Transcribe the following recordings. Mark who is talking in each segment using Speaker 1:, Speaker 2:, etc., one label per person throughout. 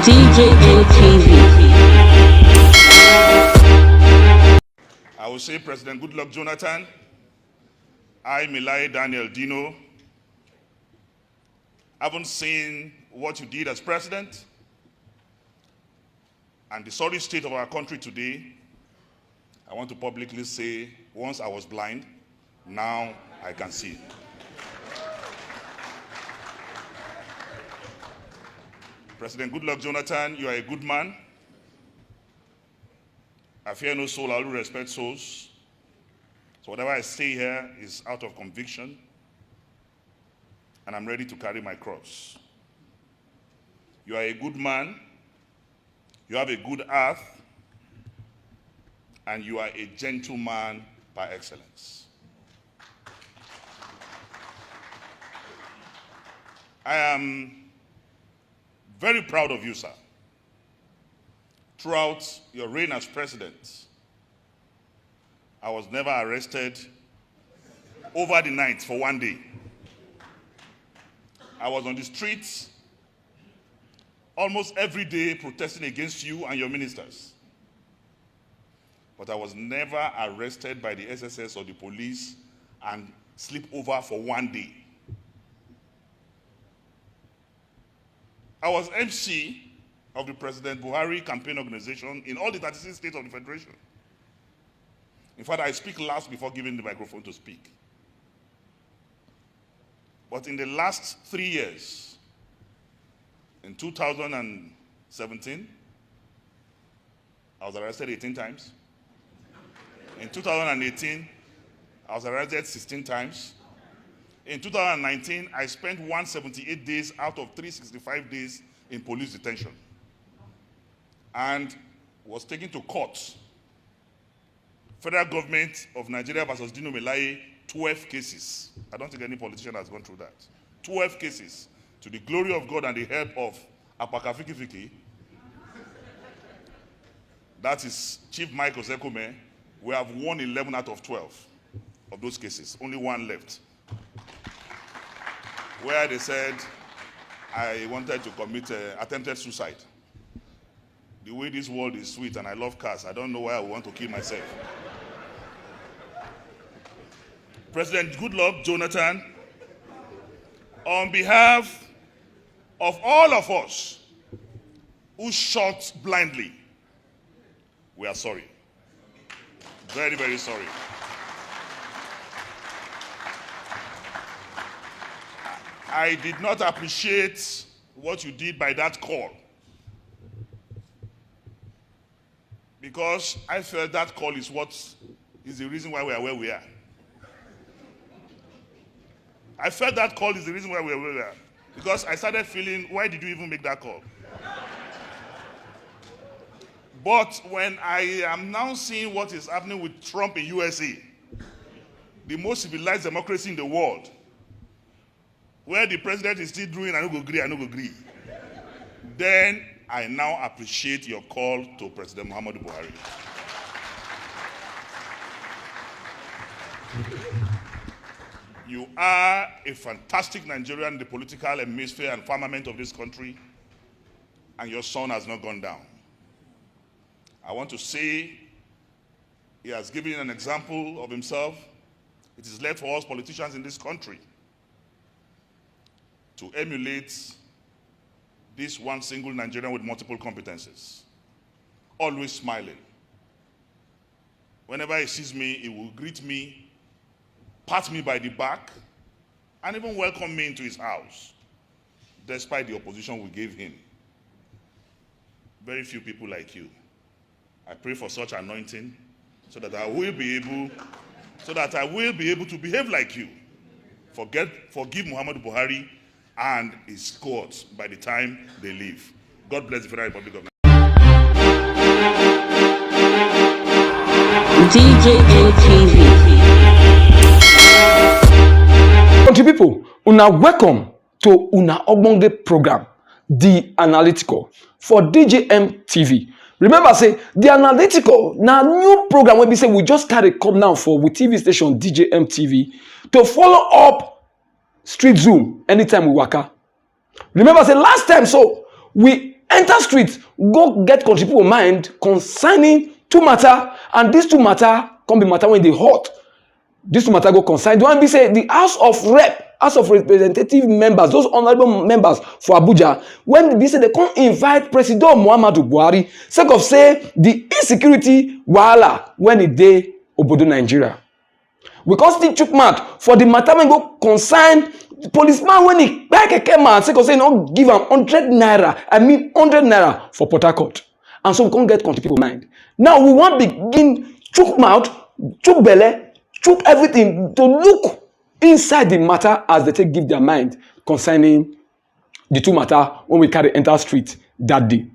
Speaker 1: DJM TV.
Speaker 2: I will say, President Goodluck Jonathan, I, Milai Daniel Dino, haven't seen what you did as president and the sorry state of our country today. I want to publicly say, once I was blind, now I can see. President Goodluck Jonathan, you are a good man. I fear no soul, I will respect souls. So whatever I say here is out of conviction, and I'm ready to carry my cross. You are a good man, you have a good heart, and you are a gentleman by excellence. I am very proud of you, sir. Throughout your reign as president, I was never arrested over the night for one day. I was on the streets almost every day protesting against you and your ministers. But I was never arrested by the SSS or the police and sleep over for one day. I was MC of the President Buhari campaign organization in all the 36 states of the Federation. In fact, I speak last before giving the microphone to speak. But in the last 3 years, in 2017, I was arrested 18 times. In 2018, I was arrested 16 times. In 2019, I spent 178 days out of 365 days in police detention and was taken to court. Federal government of Nigeria versus Dino Melaye, 12 cases. I don't think any politician has gone through that. 12 cases. To the glory of God and the help of Apakafikifiki, that is Chief Mike Osekome, we have won 11 out of 12 of those cases. Only one left, where they said I wanted to commit attempted suicide. The way this world is sweet and I love cars, I don't know why I want to kill myself. President Goodluck Jonathan, on behalf of all of us who shot blindly, we are sorry. Very, very sorry. I did not appreciate what you did by that call, because I felt that call is what is the reason why we are where we are. I felt that call is the reason why we are where we are, because I started feeling, why did you even make that call? But when I am now seeing what is happening with Trump in USA, the most civilized democracy in the world, where the president is still doing, I don't agree, then I now appreciate your call to President Muhammadu Buhari. You are a fantastic Nigerian in the political hemisphere and firmament of this country, and your son has not gone down. I want to say he has given an example of himself. It is left for us politicians in this country to emulate this one single Nigerian with multiple competencies, always smiling. Whenever he sees me, he will greet me, pat me by the back, and even welcome me into his house, despite the opposition we gave him. Very few people like you. I pray for such anointing so that I will be able to behave like you. Forgive Muhammadu Buhari and his cohorts by the time they leave. God bless the Federal Republic of Nigeria.
Speaker 1: DJM TV.
Speaker 3: Country people, una welcome to una ogbonge program, The Analytical, for DJM TV. Remember, say The Analytical now new program where we say we just carry come now for with TV station DJM TV to follow up Street Zoom anytime we waka. Remember, say last time, so we enter enter street, go get country people mind concerning two matter, and these two matter come be matter when they hot. These two matter go concern. The one be say the House of Representative members, those honorable members for Abuja, when they say they come invite President Muhammadu Buhari, sake of say the insecurity wahala when it dey obodo Nigeria. We come still chook mouth for the matter when go concern the policeman when he buy keke man, sake of say no give am 100 naira, 100 naira for Port Harcourt. And so we can't get country people mind. Now we want begin chook mouth, chook belle, chook everything to look inside the matter as they take give their mind concerning the two matter when we carry enter street that day.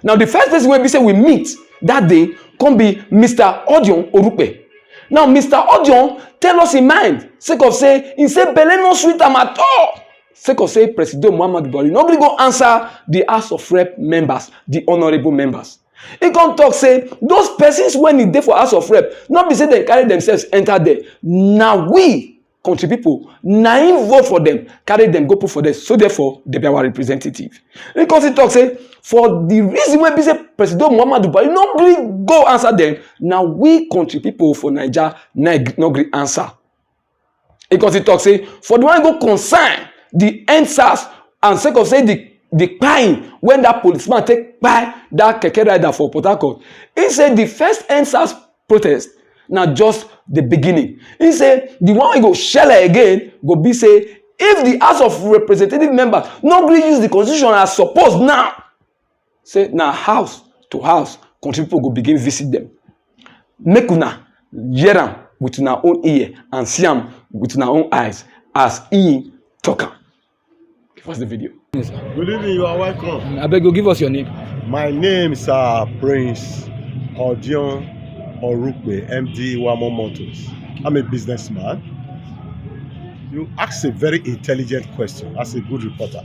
Speaker 3: Now the first person when we say we meet that day come be Mr. Odion Orupe. Now Mr. Odion tell us in mind, sake of say, he say belle no sweet am at all. Sake of say President Muhammadu Buhari nobody go answer the House of Rep members, the honorable members. He come talk say those persons when he dey for House of Rep, not be say they carry themselves enter there. Now we country people, na him vote for them, carry them go put for them. So therefore, they be our representative. He come talk say for the reason why be say President Muhammadu Buhari no gree go answer them. Now we country people for Naija no gree answer. He come talk say for the one go concern the NSAS and sake of say the kpai when that policeman take kpai that keke rider for Port Harcourt. He say the first NSAS protest na just the beginning. He say the one we go shell again go be say if the House of Representative members no gree use the constitution as suppose now, say na house to house country people go begin visit them. Make una hear am with una own ear and see am with una own eyes as he talk am. Give us the video.
Speaker 4: Good evening, you are welcome.
Speaker 3: I beg you, give us your name.
Speaker 4: My name is Prince Odion Orupe, MD Wamo Motors. I'm a businessman. You asked a very intelligent question as a good reporter.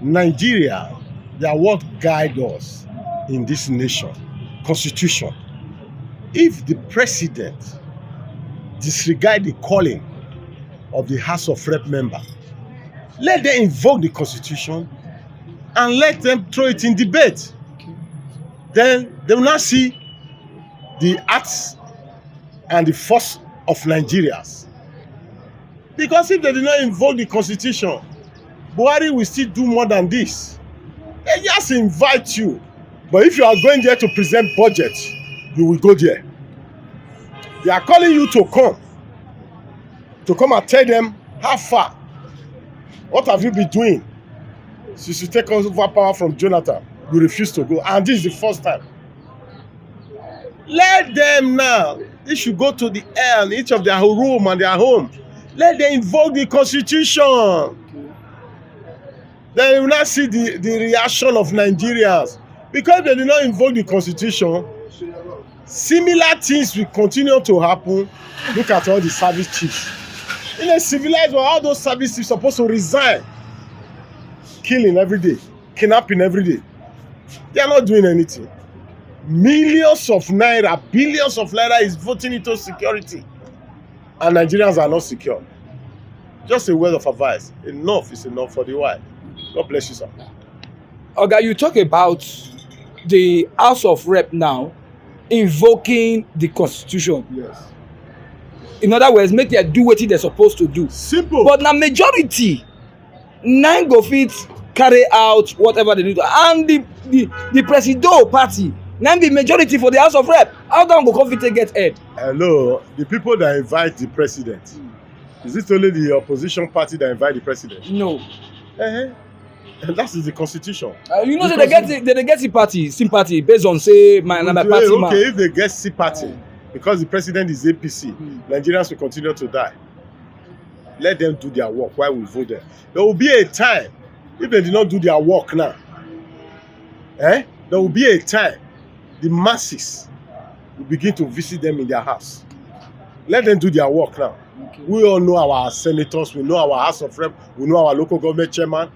Speaker 4: Nigeria, they are what guide us in this nation, constitution. If the president disregard the calling of the House of Rep member, let them invoke the constitution and let them throw it in debate. Then they will not see the acts and the force of Nigerians. Because if they did not invoke the constitution, Buhari will still do more than this. They just invite you. But if you are going there to present budget, you will go there. They are calling you to come and tell them how far. What have you been doing since you take over power from Jonathan? You refuse to go, and this is the first time. Let them now, they should go to the air, each of their room and their home. Let them invoke the constitution. Then you will not see the reaction of Nigerians. Because they did not invoke the constitution, similar things will continue to happen. Look at all the service chiefs. In a civilized world, all those service chiefs are supposed to resign. Killing every day, kidnapping every day. They are not doing anything. Millions of naira, billions of naira is voting into security. And Nigerians are not secure. Just a word of advice. Enough is enough for the while. God bless you, sir.
Speaker 5: Okay, you talk about the House of Rep now invoking the Constitution.
Speaker 4: Yes.
Speaker 5: In other words, make them do what they're supposed to do.
Speaker 4: Simple.
Speaker 5: But na majority, nine go fit carry out whatever they need. And the Presido party, nine be majority for the House of Rep. How long go come fit take get head?
Speaker 4: Hello, the people that invite the president. Is it only the opposition party that invite the president?
Speaker 5: No.
Speaker 4: And that is the constitution.
Speaker 5: You know, they get the party, sympathy based on say my party.
Speaker 4: Okay, if they get sympathy, because the president is APC, Nigerians will continue to die. Let them do their work while we vote them. There will be a time, if they did not do their work now, there will be a time the masses will begin to visit them in their house. Let them do their work now. Okay. We all know our senators, we know our House of Rep, we know our local government chairman,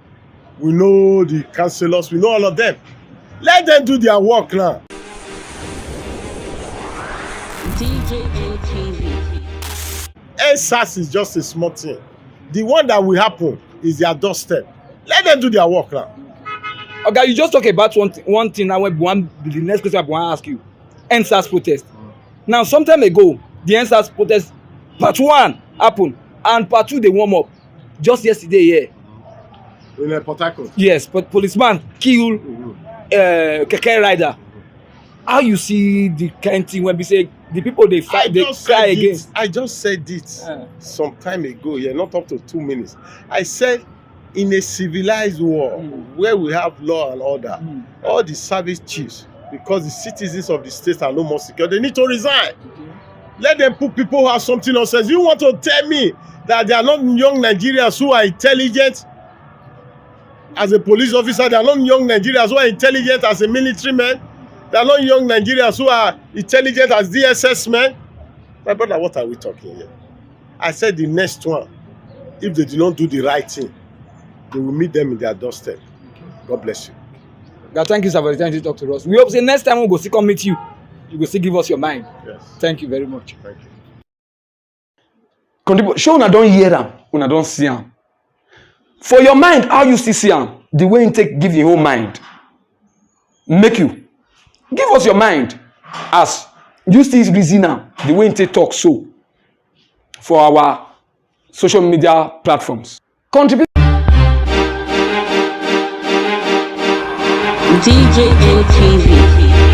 Speaker 4: we know the councillors, we know all of them. Let them do their work now.
Speaker 1: DJM-TV.
Speaker 4: NSAS is just a small thing. The one that will happen is their doorstep. Let them do their work now.
Speaker 5: Okay, you just talk about one thing now. When the next question I want to ask you, NSAS protest. Now, some time ago, the NSAS protest part 1 happened, and part 2 they warm up. Just yesterday, yeah.
Speaker 4: In Port Harcourt.
Speaker 5: Yes, but policeman kill keke rider. How you see the kind thing when we say the people they fight, they cry against?
Speaker 4: I just said it some time ago, yeah, not up to 2 minutes. I said, in a civilized world where we have law and order, all the service chiefs, because the citizens of the state are no more secure, they need to resign. Let them put people who have something else. You want to tell me that they are not young Nigerians who are intelligent as a police officer? They are not young Nigerians who are intelligent as a military man? They are not young Nigerians who are intelligent as DSS men? My brother, what are we talking here? I said the next one, if they do not do the right thing, they will meet them in their doorstep. God bless you.
Speaker 5: God, thank you, sir, for the time to talk to us. We hope the next time we go still come meet you. You will still give us your mind.
Speaker 4: Yes.
Speaker 5: Thank you very much.
Speaker 4: Thank you.
Speaker 3: Contribute. Show una don hear am, una don see am. For your mind, how you still see am? The way you take give your own mind. Make you. Give us your mind as you still reason am. The way you take talk so. For our social media platforms. Contribute.
Speaker 1: DJM TV.